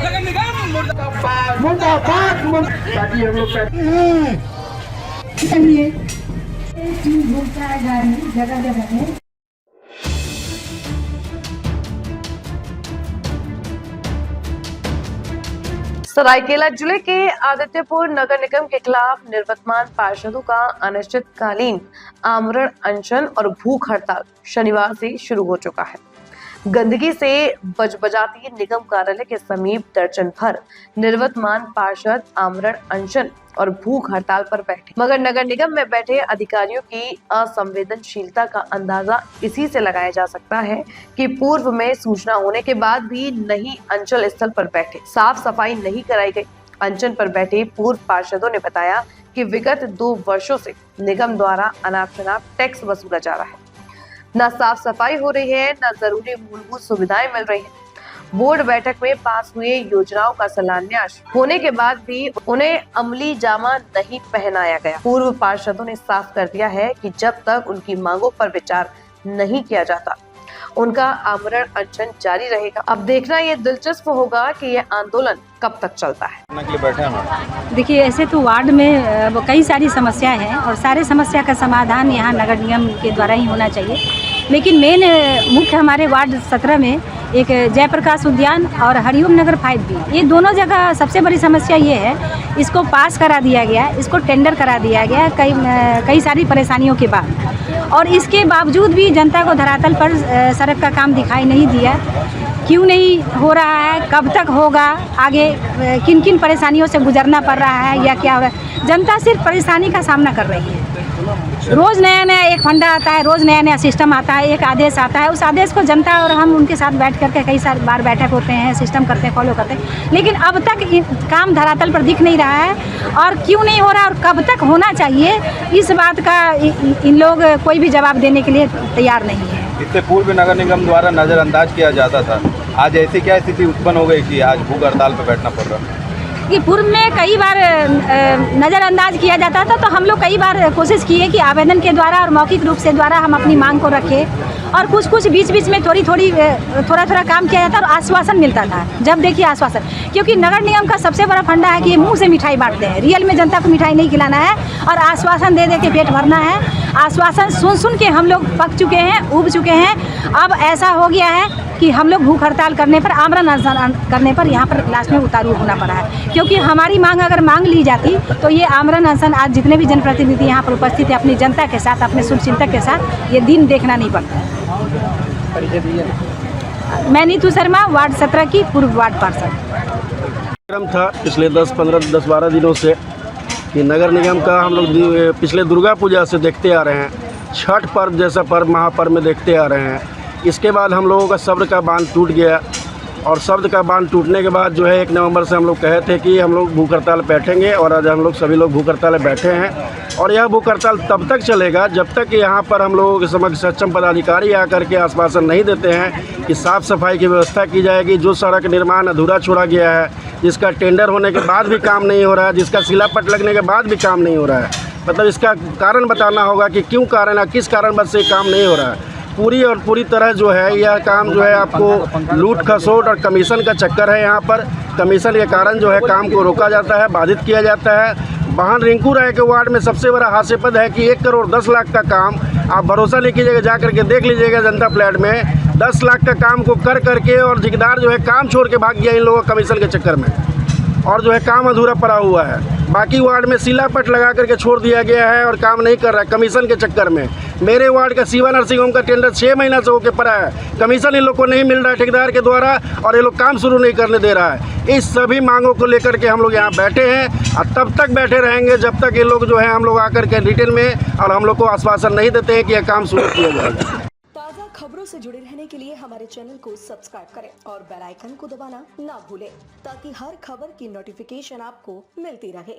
नगर निगम मुर्दाबाद ताकि हम लोग चलिए घूमता है गाड़ी जगह जगह में। सरायकेला जिले के आदित्यपुर नगर निगम के खिलाफ निवर्तमान पार्षदों का अनिश्चितकालीन आमरण अनशन और भूख हड़ताल शनिवार से शुरू हो चुका है। गंदगी से बजबजाती निगम कार्यालय के समीप दर्जन भर निवर्तमान पार्षद आमरण अनशन और भूख हड़ताल पर बैठे, मगर नगर निगम में बैठे अधिकारियों की असंवेदनशीलता का अंदाजा इसी से लगाया जा सकता है कि पूर्व में सूचना होने के बाद भी नहीं अंचल स्थल पर बैठे, साफ सफाई नहीं कराई गई। अनशन पर बैठे पूर्व पार्षदों ने बताया कि विगत 2 वर्षों से निगम द्वारा अनाप शनाप टैक्स वसूला जा रहा है, न साफ सफाई हो रही है, न जरूरी मूलभूत सुविधाएं मिल रही हैं। बोर्ड बैठक में पास हुए योजनाओं का शिलान्यास होने के बाद भी उन्हें अमली जामा नहीं पहनाया गया। पूर्व पार्षदों ने साफ कर दिया है कि जब तक उनकी मांगों पर विचार नहीं किया जाता, उनका आमरण अनशन जारी रहेगा। अब देखना ये दिलचस्प होगा कि यह आंदोलन कब तक चलता है। देखिए, ऐसे तो वार्ड में कई सारी समस्याएं हैं और सारे समस्या का समाधान यहाँ नगर निगम के द्वारा ही होना चाहिए, लेकिन मेन मुख्य हमारे वार्ड 17 में एक जयप्रकाश उद्यान और हरिओम नगर 5 भी, ये दोनों जगह सबसे बड़ी समस्या ये है, इसको पास करा दिया गया, इसको टेंडर करा दिया गया कई सारी परेशानियों के बाद, और इसके बावजूद भी जनता को धरातल पर सड़क का काम दिखाई नहीं दिया। क्यों नहीं हो रहा है, कब तक होगा, आगे किन किन परेशानियों से गुजरना पड़ रहा है या क्या हो रहा है, जनता सिर्फ परेशानी का सामना कर रही है। रोज़ नया नया एक फंडा आता है, रोज़ नया नया सिस्टम आता है, एक आदेश आता है, उस आदेश को जनता और हम उनके साथ बैठ करके कई सारी बार बैठक होते हैं, सिस्टम करते हैं, फॉलो करते हैं, लेकिन अब तक काम धरातल पर दिख नहीं रहा है। और क्यों नहीं हो रहा और कब तक होना चाहिए, इस बात का इन लोग कोई भी जवाब देने के लिए तैयार नहीं है। इससे पूर्व नगर निगम द्वारा नज़रअंदाज किया जाता था, आज ऐसी क्या स्थिति उत्पन्न हो गई कि आज भूख हड़ताल पर बैठना पड़ रहा है? कि पूर्व में कई बार नज़रअंदाज किया जाता था, तो हम लोग कई बार कोशिश किए कि आवेदन के द्वारा और मौखिक रूप से द्वारा हम अपनी मांग को रखें, और कुछ बीच बीच में थोड़ा काम किया जाता और आश्वासन मिलता था। जब देखिए आश्वासन, क्योंकि नगर निगम का सबसे बड़ा फंडा है कि ये मुंह से मिठाई बांटते हैं, रियल में जनता को मिठाई नहीं खिलाना है और आश्वासन दे के पेट भरना है। आश्वासन सुन के हम लोग पक चुके हैं, ऊब चुके हैं। अब ऐसा हो गया है कि हम लोग भूख हड़ताल करने पर, आमरण अनशन करने पर यहाँ पर लास्ट में उतारू होना पड़ा है, क्योंकि हमारी मांग अगर मांग ली जाती तो ये आमरण अनशन आज जितने भी जनप्रतिनिधि यहाँ पर उपस्थित है अपनी जनता के साथ, अपने शुभचिंतक के साथ, ये दिन देखना नहीं पड़ता। मैं नीतू शर्मा, वार्ड 17 की पूर्व वार्ड पार्षद। कार्यक्रम था पिछले 10-12 दिनों से कि नगर निगम का हम लोग पिछले दुर्गा पूजा से देखते आ रहे हैं, छठ पर्व जैसा पर्व महापर्व में देखते आ रहे हैं। इसके बाद हम लोगों का सब्र का बांध टूट गया, और सब्र का बांध टूटने के बाद जो है 1 नवंबर से हम लोग कहे थे कि हम लोग भूख हड़ताल बैठेंगे, और आज हम लोग सभी लोग भूख हड़ताल बैठे हैं। और यह भूख हड़ताल तब तक चलेगा जब तक कि यहाँ पर हम लोगों के समक्ष सक्षम पदाधिकारी आकर के आश्वासन नहीं देते हैं कि साफ़ सफाई की व्यवस्था की जाएगी। जो सड़क निर्माण अधूरा छोड़ा गया है, जिसका टेंडर होने के बाद भी काम नहीं हो रहा है, जिसका शिलापट लगने के बाद भी काम नहीं हो रहा है, मतलब इसका कारण बताना होगा कि क्यों कारण है, किस कारणवश से काम नहीं हो रहा है। पूरी तरह जो है यह काम जो है आपको लूट खसोट और कमीशन का चक्कर है। यहाँ पर कमीशन के कारण जो है काम को रोका जाता है, बाधित किया जाता है। वाहन रिंकू राय के वार्ड में सबसे बड़ा हास्यास्पद है कि 1 करोड़ 10 लाख का काम, आप भरोसा नहीं कीजिएगा, जा करके देख लीजिएगा जनता फ्लैट में 10 लाख का काम को कर करके, और ठेकेदार जो है काम छोड़ के भाग गया इन लोगों कमीशन के चक्कर में, और जो है काम अधूरा पड़ा हुआ है। बाकी वार्ड में शिलापट लगा करके छोड़ दिया गया है और काम नहीं कर रहा है कमीशन के चक्कर में। मेरे वार्ड का शिवा नर्सिंग होम का टेंडर 6 महीना से होकर पड़ा है, कमीशन इन लोग को नहीं मिल रहा है ठेकेदार के द्वारा, और ये लोग काम शुरू नहीं करने दे रहा है। इस सभी मांगों को लेकर के हम लोग यहाँ बैठे हैं, और तब तक बैठे रहेंगे जब तक ये लोग जो है हम लोग आकर के रिटेन में और हम लोग को आश्वासन नहीं देते हैं कि यह काम शुरू किया जाएगा। ताज़ा खबरों से जुड़े रहने के लिए हमारे चैनल को सब्सक्राइब करें और बेल आइकन को दबाना ना भूलें, ताकि हर खबर की नोटिफिकेशन आपको मिलती रहे।